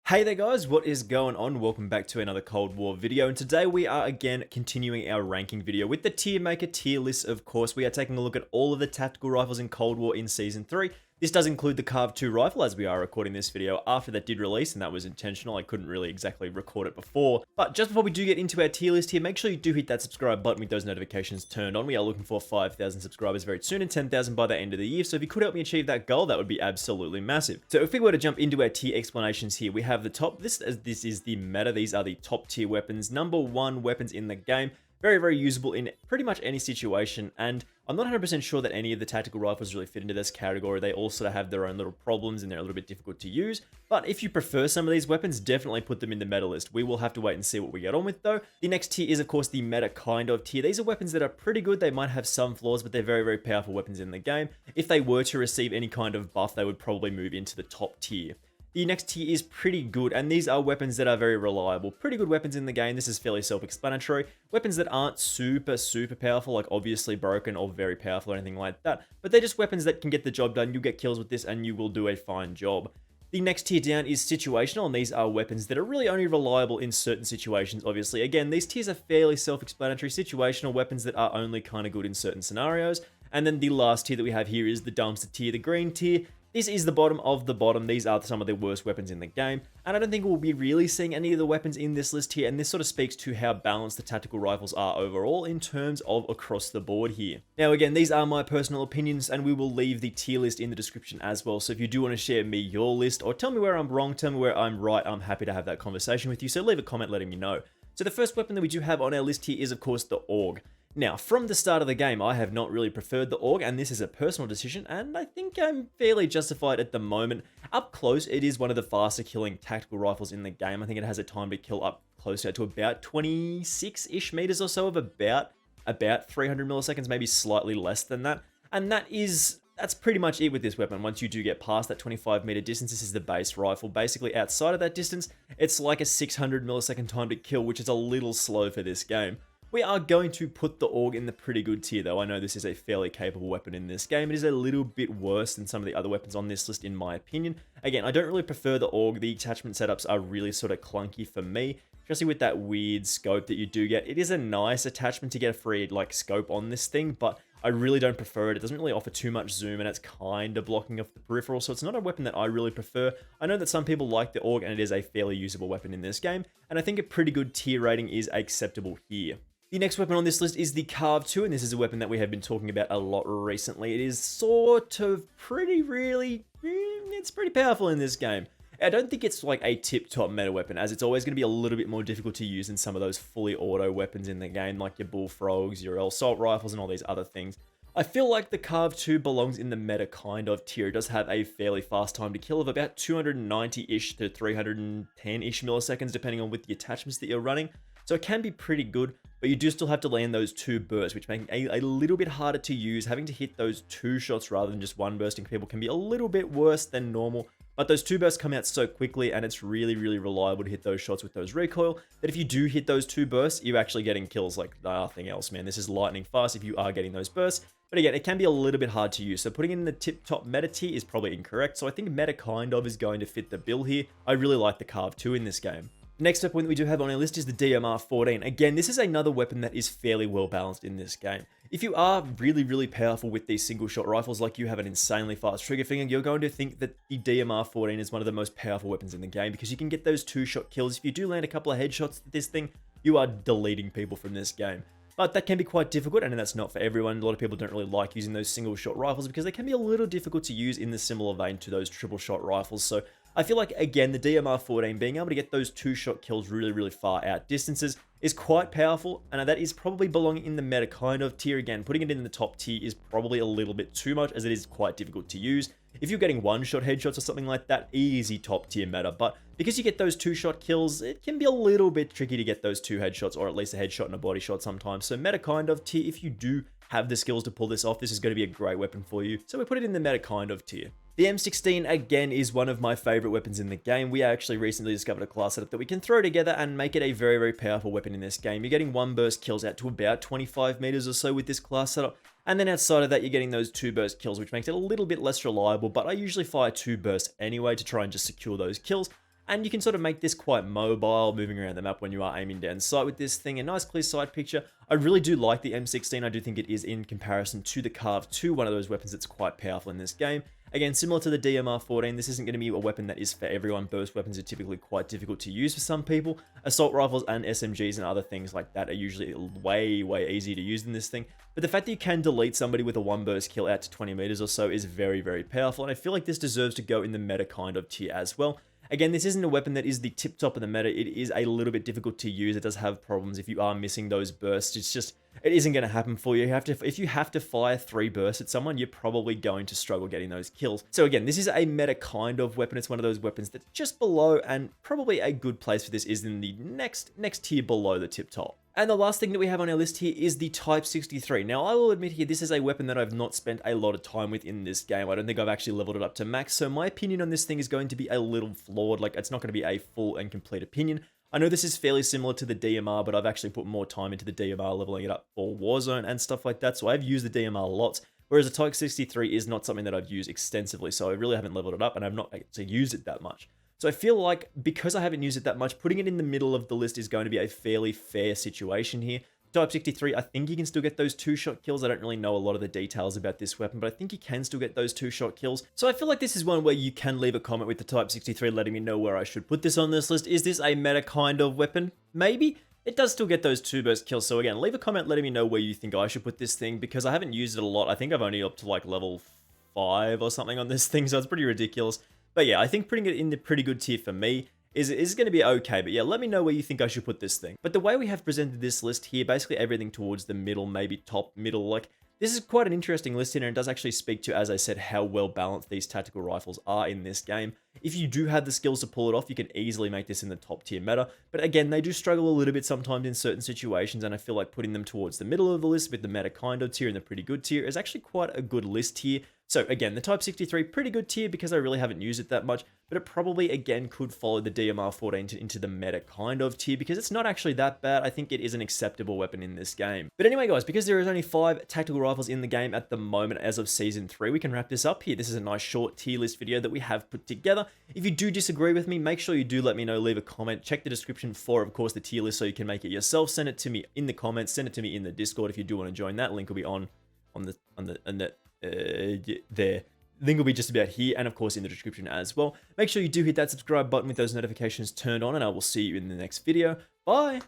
Hey there guys, what is going on? Welcome back to another Cold War video, and today we are again continuing our ranking video with the tier maker tier list. Of course, we are taking a look at all of the tactical rifles in Cold War in Season 3. This does include the Carve 2 rifle, as we are recording this video after that did release, and that was intentional. I couldn't really exactly record it before. But just before we do get into our tier list here, make sure you do hit that subscribe button with those notifications turned on. We are looking for 5,000 subscribers very soon and 10,000 by the end of the year, so if you could help me achieve that goal, that would be absolutely massive. So if we were to jump into our tier explanations here, we have the top, this is the meta, these are the top tier weapons, #1 weapons in the game. Very usable in pretty much any situation, and I'm not 100% sure that any of the tactical rifles really fit into this category. They all sort of have their own little problems and they're a little bit difficult to use, but if you prefer some of these weapons, definitely put them in the meta list. We will have to wait and see what we get on with though. The next tier is of course the meta kind of tier. These are weapons that are pretty good. They might have some flaws, but they're very powerful weapons in the game. If they were to receive any kind of buff, they would probably move into the top tier. The next tier is pretty good, and these are weapons that are very reliable. Pretty good weapons in the game. This is fairly self-explanatory. Weapons that aren't super powerful, like obviously broken or very powerful or anything like that, but they're just weapons that can get the job done. You get kills with this and you will do a fine job. The next tier down is situational, and these are weapons that are really only reliable in certain situations, obviously. Again, these tiers are fairly self-explanatory. Situational weapons that are only kind of good in certain scenarios. And then the last tier that we have here is the dumpster tier, the green tier. This is the bottom of the bottom. These are some of the worst weapons in the game, and I don't think we'll be really seeing any of the weapons in this list here, and this sort of speaks to how balanced the tactical rifles are overall in terms of across the board here. Now again, these are my personal opinions, and we will leave the tier list in the description as well, so if you do want to share me your list, or tell me where I'm wrong, tell me where I'm right, I'm happy to have that conversation with you, so leave a comment letting me know. So the first weapon that we do have on our list here is of course the AUG. Now, from the start of the game, I have not really preferred the AUG, and this is a personal decision, and I think I'm fairly justified at the moment. Up close, it is one of the faster killing tactical rifles in the game. I think it has a time to kill up closer to about 26-ish meters or so of about 300 milliseconds, maybe slightly less than that. And that's pretty much it with this weapon. Once you do get past that 25-meter distance, this is the base rifle. Basically, outside of that distance, it's like a 600 millisecond time to kill, which is a little slow for this game. We are going to put the AUG in the pretty good tier though. I know this is a fairly capable weapon in this game. It is a little bit worse than some of the other weapons on this list in my opinion. Again, I don't really prefer the AUG. The attachment setups are really sort of clunky for me, especially with that weird scope that you do get. It is a nice attachment to get a free like scope on this thing, but I really don't prefer it. It doesn't really offer too much zoom, and it's kind of blocking off the peripheral, so it's not a weapon that I really prefer. I know that some people like the AUG, and it is a fairly usable weapon in this game, and I think a pretty good tier rating is acceptable here. The next weapon on this list is the Carve 2, and this is a weapon that we have been talking about a lot recently. It is sort of it's pretty powerful in this game. I don't think it's like a tip-top meta weapon, as it's always going to be a little bit more difficult to use than some of those fully auto weapons in the game, like your bullfrogs, your assault rifles, and all these other things. I feel like the Carve 2 belongs in the meta kind of tier. It does have a fairly fast time to kill of about 290-ish to 310-ish milliseconds, depending on with the attachments that you're running. So it can be pretty good, but you do still have to land those 2 bursts, which make it a little bit harder to use. Having to hit those 2 shots rather than just 1 bursting people can be a little bit worse than normal. But those 2 bursts come out so quickly, and it's really reliable to hit those shots with those recoil, that if you do hit those 2 bursts, you're actually getting kills like nothing else, man. This is lightning fast if you are getting those bursts. But again, it can be a little bit hard to use, so putting in the tip-top meta tier is probably incorrect. So I think meta kind of is going to fit the bill here. I really like the Carve 2 in this game. Next up, one that we do have on our list is the DMR-14. Again, this is another weapon that is fairly well balanced in this game. If you are really powerful with these single shot rifles, like you have an insanely fast trigger finger, you're going to think that the DMR-14 is one of the most powerful weapons in the game, because you can get those 2-shot kills. If you do land a couple of headshots with this thing, you are deleting people from this game. But that can be quite difficult, and that's not for everyone. A lot of people don't really like using those single shot rifles because they can be a little difficult to use in the similar vein to those triple shot rifles. So I feel like, again, the DMR-14 being able to get those 2-shot kills really far out distances is quite powerful, and that is probably belonging in the meta kind of tier. Again, putting it in the top tier is probably a little bit too much, as it is quite difficult to use. If you're getting 1-shot headshots or something like that, easy top tier meta, but because you get those 2-shot kills, it can be a little bit tricky to get those 2 headshots, or at least a headshot and a body shot sometimes. So meta kind of tier, if you do have the skills to pull this off, this is going to be a great weapon for you. So we put it in the meta kind of tier. The M16, again, is one of my favorite weapons in the game. We actually recently discovered a class setup that we can throw together and make it a very powerful weapon in this game. You're getting 1 burst kills out to about 25 meters or so with this class setup. And then outside of that, you're getting those 2 burst kills, which makes it a little bit less reliable, but I usually fire 2 bursts anyway to try and just secure those kills. And you can sort of make this quite mobile, moving around the map when you are aiming down sight with this thing. A nice clear sight picture. I really do like the M16. I do think it is, in comparison to the Carve 2, one of those weapons that's quite powerful in this game. Again, similar to the DMR-14, this isn't going to be a weapon that is for everyone. Burst weapons are typically quite difficult to use for some people. Assault rifles and SMGs and other things like that are usually way, way easier to use than this thing. But the fact that you can delete somebody with a one burst kill out to 20 meters or so is very, very powerful. And I feel like this deserves to go in the meta kind of tier as well. Again, this isn't a weapon that is the tip top of the meta. It is a little bit difficult to use. It does have problems if you are missing those bursts. It isn't going to happen for you. If you have to fire 3 bursts at someone, you're probably going to struggle getting those kills. So again, this is a meta kind of weapon. It's one of those weapons that's just below, and probably a good place for this is in the next tier below the tip top. And the last thing that we have on our list here is the Type 63. Now, I will admit here, this is a weapon that I've not spent a lot of time with in this game. I don't think I've actually leveled it up to max, so my opinion on this thing is going to be a little flawed. Like, it's not going to be a full and complete opinion. I know this is fairly similar to the DMR, but I've actually put more time into the DMR, leveling it up for Warzone and stuff like that, so I've used the DMR lots, whereas the Type 63 is not something that I've used extensively, so I really haven't leveled it up, and I've not actually used it that much. So I feel like, because I haven't used it that much, putting it in the middle of the list is going to be a fairly fair situation here. Type 63, I think you can still get those 2-shot kills. I don't really know a lot of the details about this weapon, but I think you can still get those 2-shot kills. So I feel like this is one where you can leave a comment with the Type 63 letting me know where I should put this on this list. Is this a meta kind of weapon? Maybe. It does still get those 2-burst kills, so again, leave a comment letting me know where you think I should put this thing, because I haven't used it a lot. I think I've only up to like level 5 or something on this thing, so it's pretty ridiculous. But yeah, I think putting it in the pretty good tier for me is going to be okay. But yeah, let me know where you think I should put this thing. But the way we have presented this list here, basically everything towards the middle, maybe top middle, like, this is quite an interesting list here, and it does actually speak to, as I said, how well balanced these tactical rifles are in this game. If you do have the skills to pull it off, you can easily make this in the top tier meta. But again, they do struggle a little bit sometimes in certain situations, and I feel like putting them towards the middle of the list with the meta kind of tier and the pretty good tier is actually quite a good list here. So again, the Type 63, pretty good tier because I really haven't used it that much, but it probably, again, could follow the DMR-14 into the meta kind of tier because it's not actually that bad. I think it is an acceptable weapon in this game. But anyway, guys, because there is only 5 tactical rifles in the game at the moment as of Season 3, we can wrap this up here. This is a nice short tier list video that we have put together. If you do disagree with me, make sure you do let me know, leave a comment, check the description for, of course, the tier list so you can make it yourself. Send it to me in the comments, send it to me in the Discord if you do want to join that. Link will be there. Link will be just about here, and of course in the description as well. Make sure you do hit that subscribe button with those notifications turned on, and I will see you in the next video. Bye!